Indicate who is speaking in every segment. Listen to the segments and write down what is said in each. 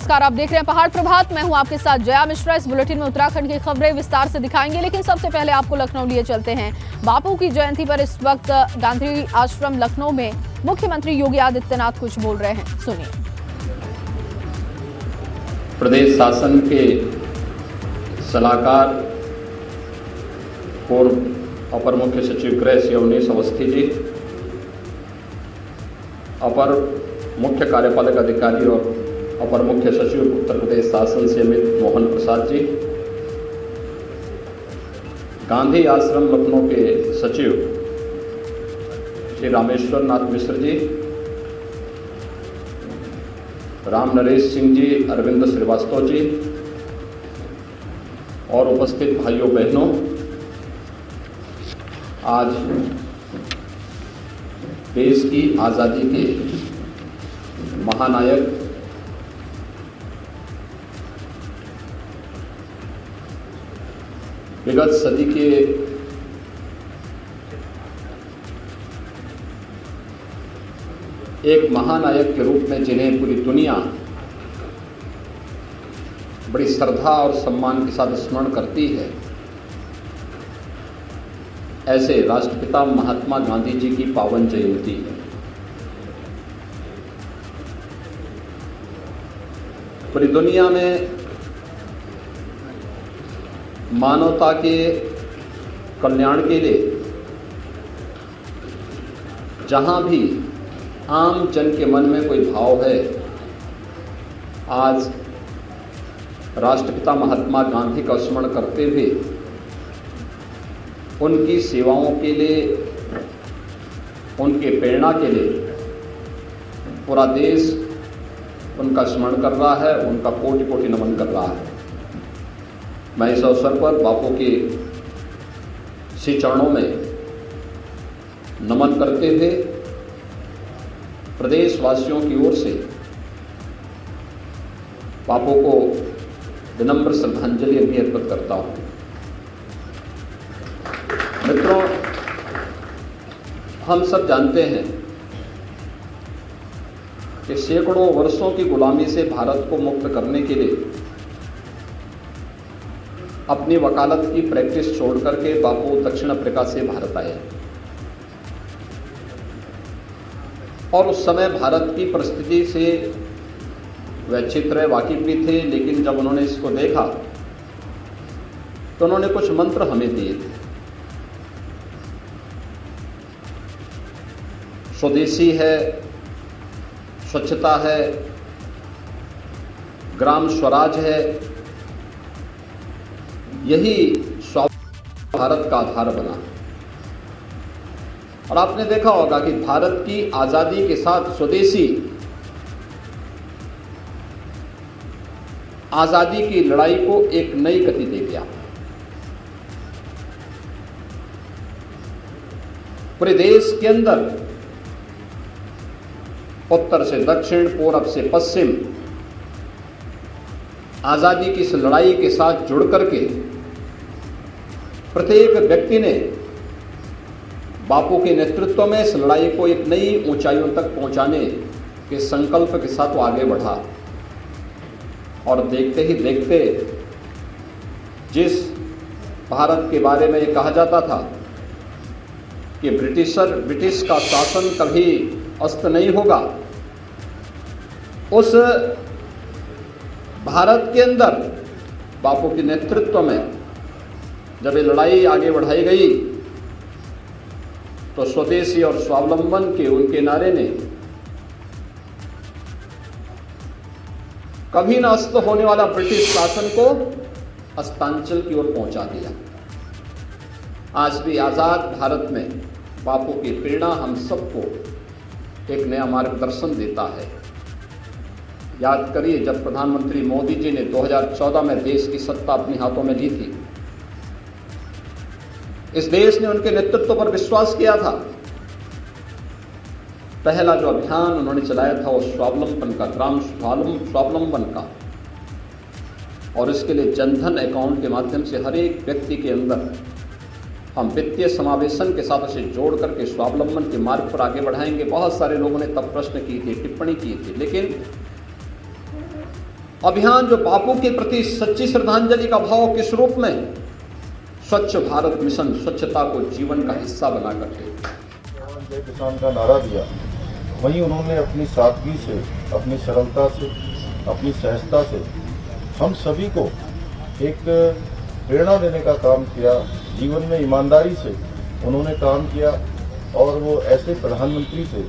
Speaker 1: नमस्कार, आप देख रहे हैं पहाड़ प्रभात। मैं हूं आपके साथ जया मिश्रा। इस बुलेटिन में उत्तराखंड की खबरें विस्तार से दिखाएंगे, लेकिन सबसे पहले आपको लखनऊ लिए चलते हैं। बापू की जयंती पर इस वक्त गांधी आश्रम लखनऊ में मुख्यमंत्री योगी आदित्यनाथ कुछ बोल रहे हैं, सुनिए।
Speaker 2: प्रदेश शासन के सलाहकार पूर्व अपर मुख्य सचिव गृह श्री अवनीश अवस्थी जी, अपर मुख्य कार्यपालक अधिकारी और अपर मुख्य सचिव उत्तर प्रदेश शासन से अमित मोहन प्रसाद जी, गांधी आश्रम लखनऊ के सचिव श्री रामेश्वर नाथ मिश्र जी, राम नरेश सिंह जी, अरविंद श्रीवास्तव जी और उपस्थित भाइयों बहनों, आज देश की आज़ादी के महानायक विगत सदी के एक महानायक के रूप में जिन्हें पूरी दुनिया बड़ी श्रद्धा और सम्मान के साथ स्मरण करती है, ऐसे राष्ट्रपिता महात्मा गांधी जी की पावन जयंती है। पूरी दुनिया में मानवता के कल्याण के लिए जहां भी आम जन के मन में कोई भाव है, आज राष्ट्रपिता महात्मा गांधी का स्मरण करते हुए उनकी सेवाओं के लिए, उनके प्रेरणा के लिए पूरा देश उनका स्मरण कर रहा है, उनका कोटि कोटि नमन कर रहा है। मैं इस अवसर पर बापू के श्री चरणों में नमन करते हुए प्रदेशवासियों की ओर से बापू को विनम्र श्रद्धांजलि भी अर्पित करता हूं। मित्रों, हम सब जानते हैं कि सैकड़ों वर्षों की गुलामी से भारत को मुक्त करने के लिए अपनी वकालत की प्रैक्टिस छोड़ करके बापू दक्षिण अफ्रीका से भारत आए और उस समय भारत की परिस्थिति से वह अच्छी तरह वाकिफ भी थे, लेकिन जब उन्होंने इसको देखा तो उन्होंने कुछ मंत्र हमें दिए थे। स्वदेशी है, स्वच्छता है, ग्राम स्वराज है, यही स्वावलंबन भारत का आधार बना। और आपने देखा होगा कि भारत की आजादी के साथ स्वदेशी आजादी की लड़ाई को एक नई गति दे गया। पूरे देश के अंदर उत्तर से दक्षिण, पूरब से पश्चिम आजादी की इस लड़ाई के साथ जुड़ करके प्रत्येक व्यक्ति ने बापू के नेतृत्व में इस लड़ाई को एक नई ऊंचाइयों तक पहुंचाने के संकल्प के साथ वो आगे बढ़ा। और देखते ही देखते जिस भारत के बारे में ये कहा जाता था कि ब्रिटिश का शासन कभी अस्त नहीं होगा, उस भारत के अंदर बापू के नेतृत्व में जब ये लड़ाई आगे बढ़ाई गई तो स्वदेशी और स्वावलंबन के उनके नारे ने कभी न अस्त होने वाला ब्रिटिश शासन को अस्तांचल की ओर पहुंचा दिया। आज भी आजाद भारत में बापू की प्रेरणा हम सबको एक नया मार्गदर्शन देता है। याद करिए, जब प्रधानमंत्री मोदी जी ने 2014 में देश की सत्ता अपने हाथों में ली थी, इस देश ने उनके नेतृत्व पर विश्वास किया था। पहला जो अभियान उन्होंने चलाया था वो स्वावलंबन का, ग्राम स्वावलंबन का, और इसके लिए जनधन अकाउंट के माध्यम से हर एक व्यक्ति के अंदर हम वित्तीय समावेशन के साथ उसे जोड़ करके स्वावलंबन के मार्ग पर आगे बढ़ाएंगे। बहुत सारे लोगों ने तब प्रश्न किए थे, टिप्पणी की थी, लेकिन अभियान जो बापू के प्रति सच्ची श्रद्धांजलि का भाव किस रूप में? स्वच्छ भारत मिशन, स्वच्छता को जीवन का हिस्सा बना करके
Speaker 3: जय किसान का नारा दिया, वहीं उन्होंने अपनी सादगी से, अपनी सरलता से, अपनी सहजता से हम सभी को एक प्रेरणा देने का काम किया। जीवन में ईमानदारी से उन्होंने काम किया और वो ऐसे प्रधानमंत्री थे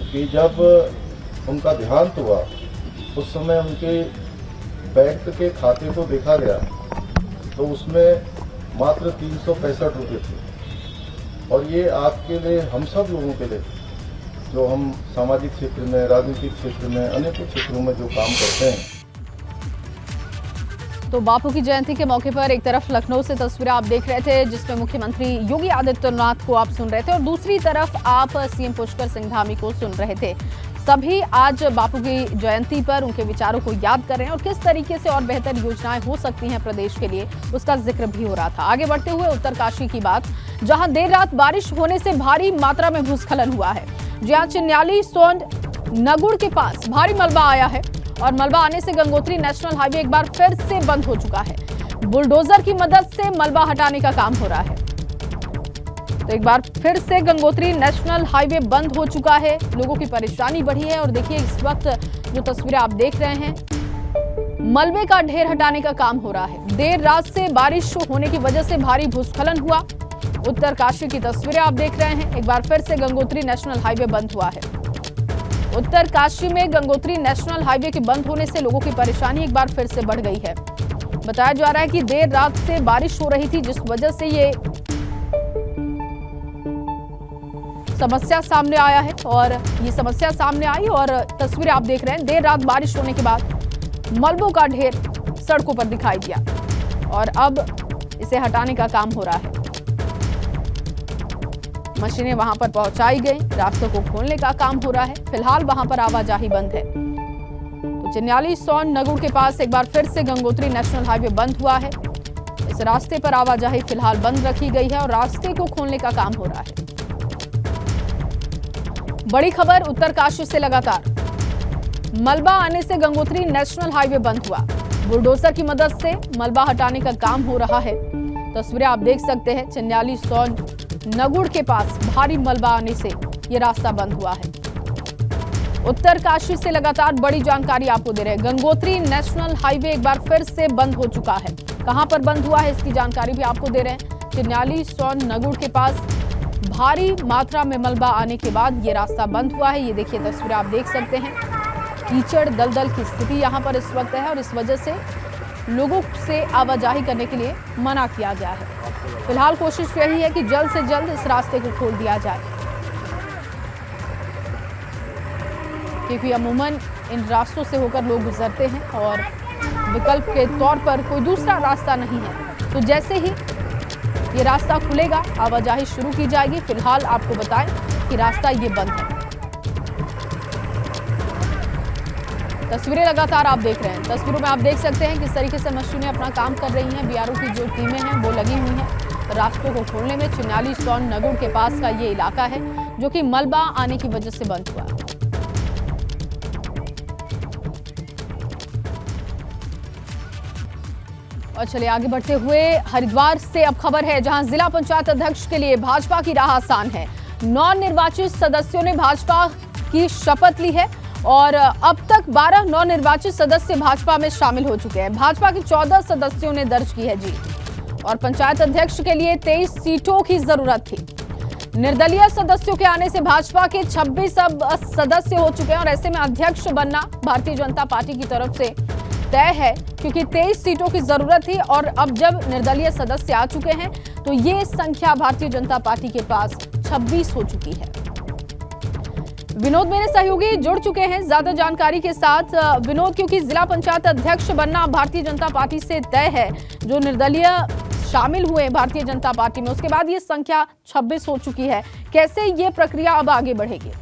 Speaker 3: कि जब उनका देहांत हुआ उस समय उनके बैंक के खाते को देखा गया तो उसमें मात्र 365 रुपये थे। और ये आपके लिए, हम सब लोगों के लिए, जो हम सामाजिक क्षेत्र में, राजनीतिक क्षेत्र में, अनेकों क्षेत्रों में जो काम करते हैं।
Speaker 1: तो बापू की जयंती के मौके पर एक तरफ लखनऊ से तस्वीरें आप देख रहे थे जिसमें मुख्यमंत्री योगी आदित्यनाथ को आप सुन रहे थे और दूसरी तरफ आप सीएम पुष्कर सिंह धामी को सुन रहे थे। सभी आज बापू की जयंती पर उनके विचारों को याद कर रहे हैं और किस तरीके से और बेहतर योजनाएं हो सकती हैं प्रदेश के लिए, उसका जिक्र भी हो रहा था। आगे बढ़ते हुए उत्तरकाशी की बात, जहां देर रात बारिश होने से भारी मात्रा में भूस्खलन हुआ है। जहां चिन्याली सोंड नगुड़ के पास भारी मलबा आया है और मलबा आने से गंगोत्री नेशनल हाईवे एक बार फिर से बंद हो चुका है। बुलडोजर की मदद से मलबा हटाने का काम हो रहा है। तो एक बार फिर से गंगोत्री नेशनल हाईवे बंद हो चुका है, लोगों की परेशानी बढ़ी है और देखिए इस वक्त जो तस्वीरें आप देख रहे हैं, मलबे का ढेर हटाने का काम हो रहा है। देर रात से बारिश होने की वजह से भारी भूस्खलन हुआ। उत्तरकाशी की तस्वीरें आप देख रहे हैं, एक बार फिर से गंगोत्री नेशनल हाईवे बंद हुआ है। उत्तरकाशी में गंगोत्री नेशनल हाईवे के बंद होने से लोगों की परेशानी एक बार फिर से बढ़ गई है। बताया जा रहा है कि देर रात से बारिश हो रही थी जिस वजह से ये समस्या सामने आया है और ये समस्या सामने आई और तस्वीरें आप देख रहे हैं। देर रात बारिश होने के बाद मलबों का ढेर सड़कों पर दिखाई दिया और अब इसे हटाने का काम हो रहा है। मशीनें वहां पर पहुंचाई गई, रास्तों को खोलने का काम हो रहा है। फिलहाल वहां पर आवाजाही बंद है। तो चिन्याली सोन नगुड़ के पास एक बार फिर से गंगोत्री नेशनल हाईवे बंद हुआ है। इस रास्ते पर आवाजाही फिलहाल बंद रखी गई है और रास्ते को खोलने का काम हो रहा है। बड़ी खबर उत्तरकाशी से लगातार, मलबा आने से गंगोत्री नेशनल हाईवे बंद हुआ। बुलडोजर की मदद से मलबा हटाने का काम हो रहा है। तस्वीरें आप देख सकते हैं, चिन्याली सोन नगुड़ के पास भारी मलबा आने से यह रास्ता बंद हुआ है। उत्तरकाशी से लगातार बड़ी जानकारी आपको दे रहे हैं। गंगोत्री नेशनल हाईवे एक बार फिर से बंद हो चुका है। कहां पर बंद हुआ है इसकी जानकारी भी आपको दे रहे हैं। चिन्याली सोन नगुड़ के पास भारी मात्रा में मलबा आने के बाद ये रास्ता बंद हुआ है। ये देखिए तस्वीरें आप देख सकते हैं। कीचड़ दलदल की स्थिति यहाँ पर इस वक्त है और इस वजह से लोगों से आवाजाही करने के लिए मना किया गया है। फिलहाल कोशिश यही है कि जल्द से जल्द इस रास्ते को खोल दिया जाए, क्योंकि अमूमन इन रास्तों से होकर लोग गुजरते हैं और विकल्प के तौर पर कोई दूसरा रास्ता नहीं है। तो जैसे ही ये रास्ता खुलेगा आवाजाही शुरू की जाएगी। फिलहाल आपको बताएं कि रास्ता ये बंद है। तस्वीरें लगातार आप देख रहे हैं। तस्वीरों में आप देख सकते हैं किस तरीके से मशीनें अपना काम कर रही हैं। बीआरओ की जो टीमें हैं वो लगी हुई हैं रास्तों को खोलने में। चिन्याली सोन नगुड़ के पास का ये इलाका है जो कि मलबा आने की वजह से बंद हुआ। और चलिए आगे बढ़ते हुए हरिद्वार से अब खबर है, जहां जिला पंचायत अध्यक्ष के लिए भाजपा की राह आसान है। 9 निर्वाचित सदस्यों ने भाजपा की शपथ ली है और अब तक 12 नवनिर्वाचित सदस्य भाजपा में शामिल हो चुके हैं। भाजपा के 14 सदस्यों ने दर्ज की है जीत और पंचायत अध्यक्ष के लिए 23 सीटों की जरूरत थी। निर्दलीय सदस्यों के आने से भाजपा के 26 अब सदस्य हो चुके हैं और ऐसे में अध्यक्ष बनना भारतीय जनता पार्टी की तरफ से तय है, क्योंकि 23 सीटों की जरूरत थी और अब जब निर्दलीय सदस्य आ चुके हैं तो ये संख्या भारतीय जनता पार्टी के पास 26 हो चुकी है। विनोद मेरे सहयोगी जुड़ चुके हैं ज्यादा जानकारी के साथ। विनोद, क्योंकि जिला पंचायत अध्यक्ष बनना भारतीय जनता पार्टी से तय है, जो निर्दलीय शामिल हुए भारतीय जनता पार्टी में, उसके बाद ये संख्या 26 हो चुकी है। कैसे ये प्रक्रिया अब आगे बढ़ेगी?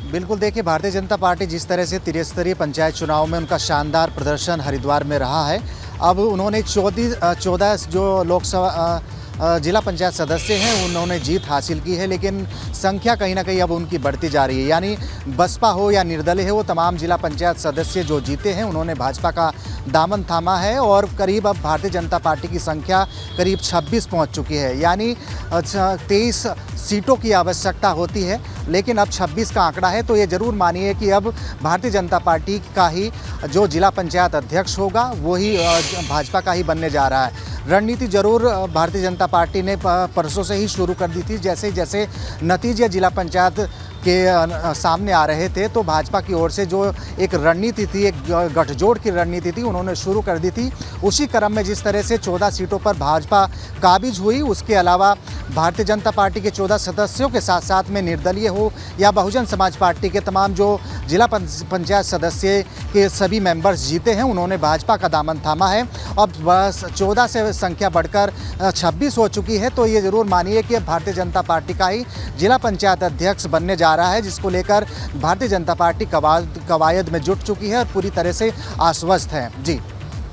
Speaker 4: बिल्कुल, देखिए भारतीय जनता पार्टी जिस तरह से त्रिस्तरीय पंचायत चुनाव में उनका शानदार प्रदर्शन हरिद्वार में रहा है, अब उन्होंने 14 जो लोकसभा जिला पंचायत सदस्य हैं उन्होंने जीत हासिल की है, लेकिन संख्या कहीं ना कहीं अब उनकी बढ़ती जा रही है। यानी बसपा हो या निर्दलीय हो, तमाम जिला पंचायत सदस्य जो जीते हैं उन्होंने भाजपा का दामन थामा है और करीब अब भारतीय जनता पार्टी की संख्या करीब 26 पहुंच चुकी है। यानी 23 सीटों की आवश्यकता होती है, लेकिन अब 26 का आंकड़ा है। तो ये ज़रूर मानिए कि अब भारतीय जनता पार्टी का ही जो जिला पंचायत अध्यक्ष होगा वही भाजपा का ही बनने जा रहा है। रणनीति जरूर भारतीय जनता पार्टी ने परसों से ही शुरू कर दी थी। जैसे जैसे नतीजे जिला पंचायत के सामने आ रहे थे तो भाजपा की ओर से जो एक रणनीति थी, एक गठजोड़ की रणनीति थी, उन्होंने शुरू कर दी थी। उसी क्रम में जिस तरह से 14 सीटों पर भाजपा काबिज हुई, उसके अलावा भारतीय जनता पार्टी के 14 सदस्यों के साथ साथ में निर्दलीय हो या बहुजन समाज पार्टी के तमाम जो जिला पंचायत सदस्य के सभी मेंबर्स जीते हैं, उन्होंने भाजपा का दामन थामा है। अब बस 14 से संख्या बढ़कर 26 हो चुकी है। तो ये ज़रूर मानिए कि भारतीय जनता पार्टी का ही जिला पंचायत अध्यक्ष बनने जा रहा है, जिसको लेकर भारतीय जनता पार्टी कवायद में जुट चुकी है और पूरी तरह से आश्वस्त है। जी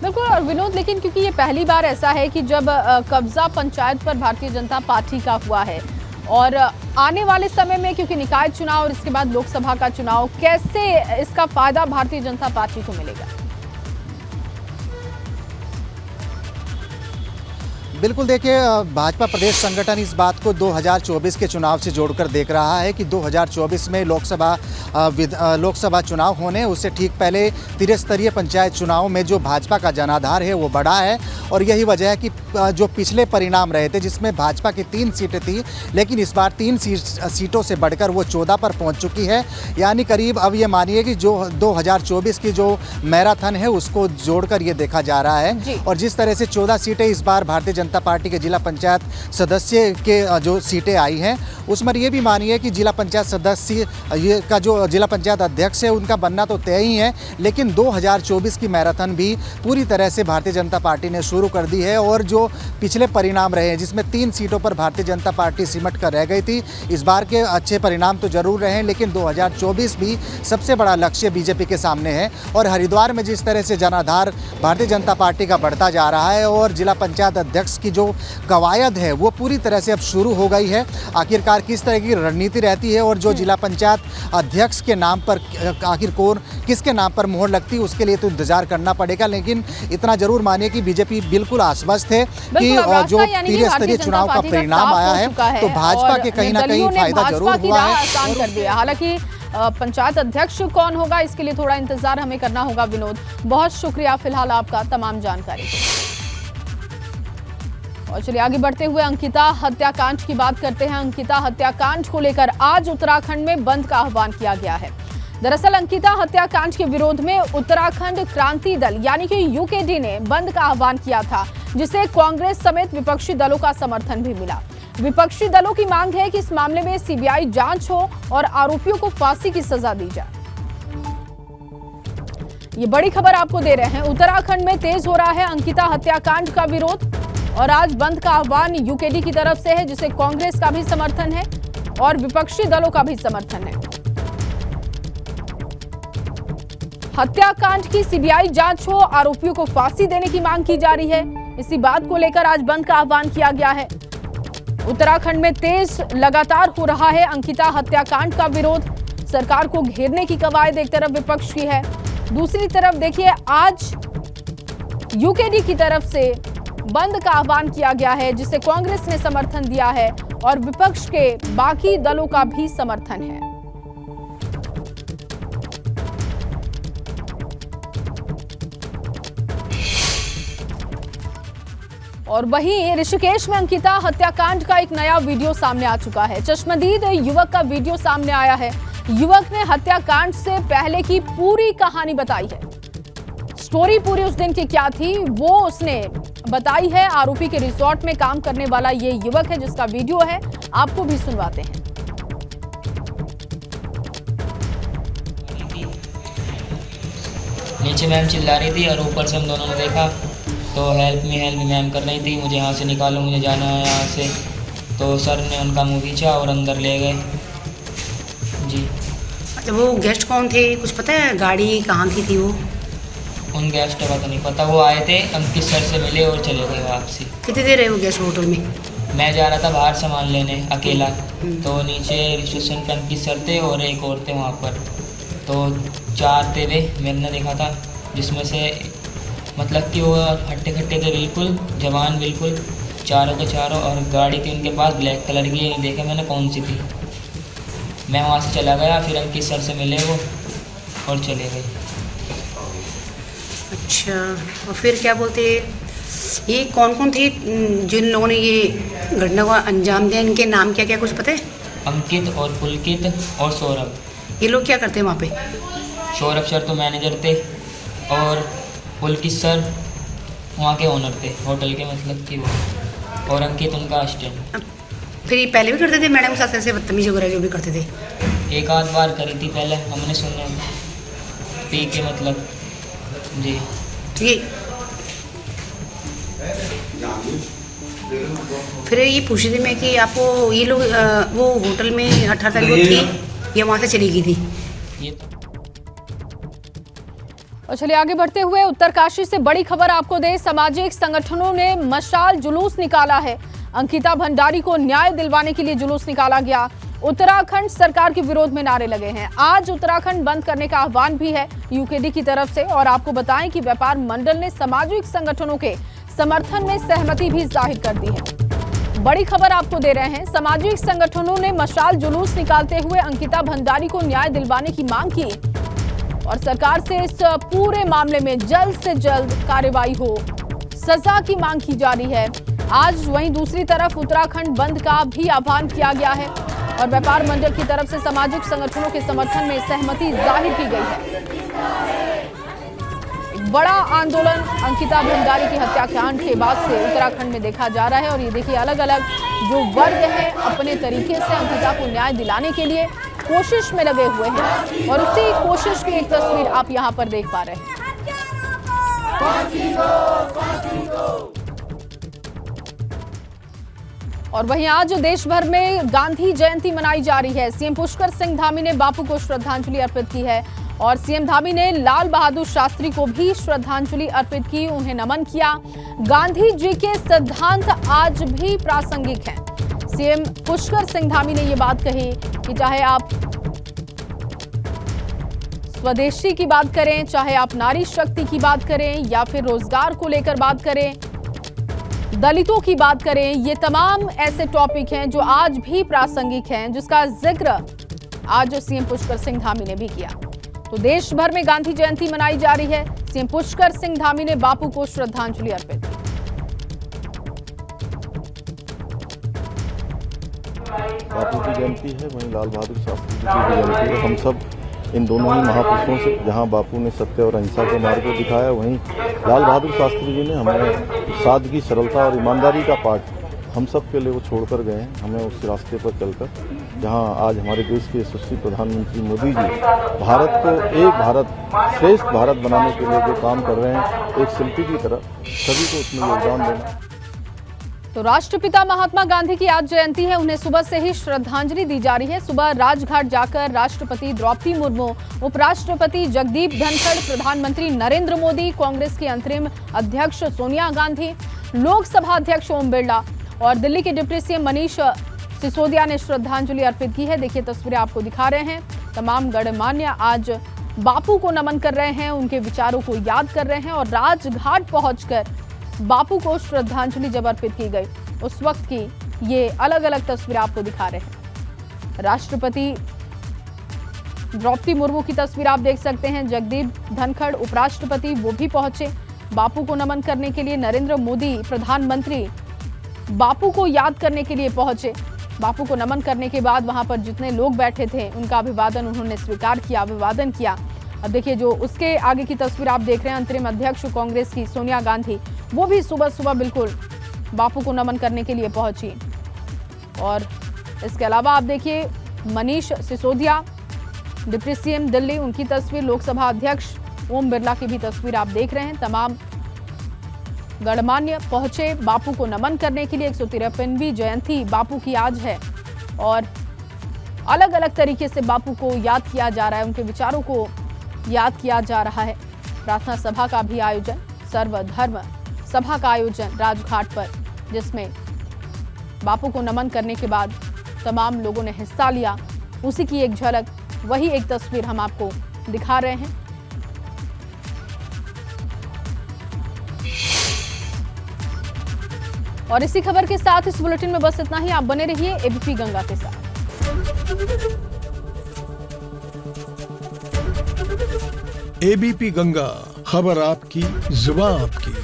Speaker 1: बिल्कुल। और विनोद, लेकिन क्योंकि ये पहली बार ऐसा है कि जब कब्जा पंचायत पर भारतीय जनता पार्टी का हुआ है और आने वाले समय में क्योंकि निकाय चुनाव और इसके बाद लोकसभा का चुनाव, कैसे इसका फायदा भारतीय जनता पार्टी को मिलेगा?
Speaker 4: बिल्कुल, देखिए भाजपा प्रदेश संगठन इस बात को 2024 के चुनाव से जोड़कर देख रहा है कि 2024 में लोकसभा चुनाव होने उससे ठीक पहले त्रिस्तरीय पंचायत चुनाव में जो भाजपा का जनाधार है वो बढ़ा है। और यही वजह है कि जो पिछले परिणाम रहे थे जिसमें भाजपा की 3 सीटें थी, लेकिन इस बार 3 सीटों से बढ़कर वो 14 पर पहुंच चुकी है। यानी करीब अब ये मानिए कि जो 2024 की जो मैराथन है उसको जोड़कर ये देखा जा रहा है। और जिस तरह से 14 सीटें इस बार भारतीय जनता पार्टी के जिला पंचायत सदस्य के जो सीटें आई हैं, उसमें ये भी मानिए कि जिला पंचायत सदस्य का जो जिला पंचायत अध्यक्ष है उनका बनना तो तय ही है, लेकिन 2024 की मैराथन भी पूरी तरह से भारतीय जनता पार्टी ने शुरू कर दी है। और जो पिछले परिणाम रहे हैं जिसमें 3 सीटों पर भारतीय जनता पार्टी सिमट कर रह गई थी, इस बार के अच्छे परिणाम तो जरूर रहे, लेकिन 2024 भी सबसे बड़ा लक्ष्य बीजेपी के सामने है। और हरिद्वार में जिस तरह से जनाधार भारतीय जनता पार्टी का बढ़ता जा रहा है और जिला पंचायत अध्यक्ष की जो कवायद है वो पूरी तरह से अब शुरू हो गई है। आखिरकार किस तरह की रणनीति रहती है और जो जिला पंचायत अध्यक्ष के नाम पर आखिर कौन किसके नाम पर मोहर लगती है उसके लिए तो इंतजार करना पड़ेगा। लेकिन इतना जरूर मानिए कि बीजेपी बिल्कुल आश्वस्त है कि जो त्रिस्तरीय चुनाव का परिणाम आया है तो भाजपा के कहीं ना कहीं फायदा जरूर हुआ है।
Speaker 1: हालांकि पंचायत अध्यक्ष कौन होगा इसके लिए थोड़ा इंतजार हमें करना होगा। विनोद, बहुत शुक्रिया फिलहाल आपका तमाम जानकारी के लिए। और चलिए आगे बढ़ते हुए अंकिता हत्याकांड की बात करते हैं। अंकिता हत्याकांड को लेकर आज उत्तराखंड में बंद का आह्वान किया गया है। दरअसल अंकिता हत्याकांड के विरोध में उत्तराखंड क्रांति दल यानी कि यूकेडी ने बंद का आह्वान किया था, जिसे कांग्रेस समेत विपक्षी दलों का समर्थन भी मिला। विपक्षी दलों की मांग है कि इस मामले में सीबीआई जांच हो और आरोपियों को फांसी की सजा दी जाए। ये बड़ी खबर आपको दे रहे हैं। उत्तराखंड में तेज हो रहा है अंकिता हत्याकांड का विरोध और आज बंद का आह्वान यूकेडी की तरफ से है, जिसे कांग्रेस का भी समर्थन है और विपक्षी दलों का भी समर्थन है। हत्याकांड की सीबीआई जांच हो, आरोपियों को फांसी देने की मांग की जा रही है। इसी बात को लेकर आज बंद का आह्वान किया गया है। उत्तराखंड में तेज लगातार हो रहा है अंकिता हत्याकांड का विरोध। सरकार को घेरने की कवायद एक तरफ विपक्ष की है, दूसरी तरफ देखिए आज यूकेडी की तरफ से बंद का आह्वान किया गया है, जिसे कांग्रेस ने समर्थन दिया है और विपक्ष के बाकी दलों का भी समर्थन है। और वहीं ऋषिकेश में अंकिता हत्याकांड का एक नया वीडियो सामने आ चुका है। चश्मदीद युवक का वीडियो सामने आया है। युवक ने हत्याकांड से पहले की पूरी कहानी बताई है। स्टोरी पूरी उस दिन की क्या थी वो उसने बताई है। आरोपी के रिसोर्ट में काम करने वाला ये युवक है, जिसका वीडियो है, आपको भी सुनवाते हैं।
Speaker 5: नीचे मैम चिल्ला रही थी और ऊपर से हम दोनों ने देखा तो हेल्प मी मैम कर रही थी, मुझे यहाँ से निकालो, मुझे जाना है यहाँ से। तो सर ने उनका मुंह खींचा और अंदर ले गए जी।
Speaker 6: अच्छा, वो गेस्ट कौन थे कुछ पता है? गाड़ी कहाँ की थी वो?
Speaker 5: उन गेस्ट का तो नहीं पता, वो आए थे अंकित सर से मिले और चले गए वापसी।
Speaker 6: कितनी देर रहे वो गेस्ट होटल में?
Speaker 5: मैं जा रहा था बाहर सामान लेने अकेला, तो नीचे रिसेप्शन पे अंकित सर थे और एक और थे वहाँ पर। तो 4 थे वे, मैंने देखा था, जिसमें से मतलब कि वो हट्टे खट्टे थे बिल्कुल, जवान बिल्कुल, चारों के चारों, और गाड़ी थी उनके पास ब्लैक कलर की, ये देखा मैंने कौन सी थी। मैं वहाँ से चला गया, फिर अंकित सर से मिले वो और चले गए।
Speaker 6: अच्छा, और फिर क्या बोलते, ये कौन कौन थे जिन लोगों ने ये घटना को अंजाम दिया? इनके नाम क्या क्या कुछ पता है?
Speaker 5: अंकित और पुलकित और सौरभ।
Speaker 6: ये लोग क्या करते हैं वहाँ पे?
Speaker 5: सौरभ सर तो मैनेजर थे और पुलकित सर वहाँ के ओनर थे होटल के, मतलब कि वो, और अंकित उनका असिस्टेंट।
Speaker 6: फिर ये पहले भी करते थे मैडम के साथ ऐसे बदतमीजी वगैरह जो भी करते थे?
Speaker 5: एक आध बार करी थी पहले, हमने सुना पी के, मतलब जी।
Speaker 6: तो ये फिर ये पूछी थी मैं कि आपको ये लोग वो होटल में 18 तारीख को थी या वहाँ से चली गई थी?
Speaker 5: ये तो
Speaker 1: और चलिए आगे बढ़ते हुए उत्तरकाशी से बड़ी खबर आपको दे। सामाजिक संगठनों ने मशाल जुलूस निकाला है। अंकिता भंडारी को न्याय दिलवाने के लिए जुलूस निकाला गया। उत्तराखंड सरकार के विरोध में नारे लगे हैं। आज उत्तराखंड बंद करने का आह्वान भी है यूकेडी की तरफ से। और आपको बताएं कि व्यापार मंडल ने सामाजिक संगठनों के समर्थन में सहमति भी जाहिर कर दी है। बड़ी खबर आपको दे रहे हैं। सामाजिक संगठनों ने मशाल जुलूस निकालते हुए अंकिता भंडारी को न्याय दिलवाने की मांग की और सरकार से इस पूरे मामले में जल्द से जल्द कार्रवाई हो, सजा की मांग की जा रही है। आज वहीं दूसरी तरफ उत्तराखंड बंद का भी आह्वान किया गया है और व्यापार मंडल की तरफ से सामाजिक संगठनों के समर्थन में सहमति जाहिर की गई है। बड़ा आंदोलन अंकिता भंडारी की हत्याकांड के बाद से उत्तराखंड में देखा जा रहा है और ये देखिए अलग अलग जो वर्ग हैं अपने तरीके से अंकिता को न्याय दिलाने के लिए कोशिश में लगे हुए हैं और उसी कोशिश की एक तस्वीर आप यहां पर देख पा रहे हैं। और वहीं आज देश भर में गांधी जयंती मनाई जा रही है। सीएम पुष्कर सिंह धामी ने बापू को श्रद्धांजलि अर्पित की है और सीएम धामी ने लाल बहादुर शास्त्री को भी श्रद्धांजलि अर्पित की, उन्हें नमन किया। गांधी जी के सिद्धांत आज भी प्रासंगिक हैं। सीएम पुष्कर सिंह धामी ने ये बात कही कि चाहे आप स्वदेशी की बात करें, चाहे आप नारी शक्ति की बात करें या फिर रोजगार को लेकर बात करें, दलितों की बात करें, ये तमाम ऐसे टॉपिक हैं जो आज भी प्रासंगिक हैं, जिसका जिक्र आज सीएम पुष्कर सिंह धामी ने भी किया। तो देश भर में गांधी जयंती मनाई जा रही है। सीएम पुष्कर सिंह धामी ने बापू को श्रद्धांजलि अर्पित की।
Speaker 3: बापू की जयंती है, वहीं लाल बहादुर शास्त्री जी की भी जयंती है। हम सब इन दोनों ही महापुरुषों से, जहां बापू ने सत्य और अहिंसा के मार्ग को दिखाया, वहीं लाल बहादुर शास्त्री जी ने हमें सादगी, सरलता और ईमानदारी का पाठ हम सब के लिए वो छोड़कर गए हैं। हमें उस रास्ते पर चलकर, जहां आज हमारे देश के यशस्वी प्रधानमंत्री मोदी जी भारत को एक भारत, श्रेष्ठ भारत बनाने के लिए जो काम कर रहे हैं, एक शिल्पी की तरह सभी को उसमें योगदान देना।
Speaker 1: तो राष्ट्रपिता महात्मा गांधी की आज जयंती है, उन्हें सुबह से ही श्रद्धांजलि दी जा रही है। सुबह राजघाट जाकर राष्ट्रपति द्रौपदी मुर्मू, उपराष्ट्रपति जगदीप धनखड़, प्रधानमंत्री नरेंद्र मोदी, कांग्रेस की अंतरिम अध्यक्ष सोनिया गांधी, लोकसभा अध्यक्ष ओम बिरला और दिल्ली के डिप्टी सीएम मनीष सिसोदिया ने श्रद्धांजलि अर्पित की है। देखिए तस्वीरें आपको दिखा रहे हैं। तमाम गणमान्य आज बापू को नमन कर रहे हैं, उनके विचारों को याद कर रहे हैं और राजघाट पहुंचकर बापू को श्रद्धांजलि जब अर्पित की गई उस वक्त की ये अलग अलग तस्वीरें आपको दिखा रहे हैं। राष्ट्रपति द्रौपदी मुर्मू की तस्वीर आप देख सकते हैं। जगदीप धनखड़ उपराष्ट्रपति वो भी पहुंचे बापू को नमन करने के लिए। नरेंद्र मोदी प्रधानमंत्री बापू को याद करने के लिए पहुंचे। बापू को नमन करने के बाद वहां पर जितने लोग बैठे थे उनका अभिवादन उन्होंने स्वीकार किया, अभिवादन किया। अब देखिए जो उसके आगे की तस्वीर आप देख रहे हैं, अंतरिम अध्यक्ष कांग्रेस की सोनिया गांधी, वो भी सुबह सुबह बिल्कुल बापू को नमन करने के लिए पहुंची। और इसके अलावा आप देखिए मनीष सिसोदिया, डिप्टी सीएम दिल्ली, उनकी तस्वीर, लोकसभा अध्यक्ष ओम बिरला की भी तस्वीर आप देख रहे हैं। तमाम गणमान्य पहुंचे बापू को नमन करने के लिए। 153वीं जयंती बापू की आज है और अलग अलग तरीके से बापू को याद किया जा रहा है, उनके विचारों को याद किया जा रहा है। प्रार्थना सभा का भी आयोजन, सर्वधर्म सभा का आयोजन राजघाट पर, जिसमें बापू को नमन करने के बाद तमाम लोगों ने हिस्सा लिया। उसी की एक झलक, वही एक तस्वीर हम आपको दिखा रहे हैं। और इसी खबर के साथ इस बुलेटिन में बस इतना ही। आप बने रहिए एबीपी गंगा के साथ।
Speaker 7: एबीपी गंगा, खबर आपकी, जुबान आपकी।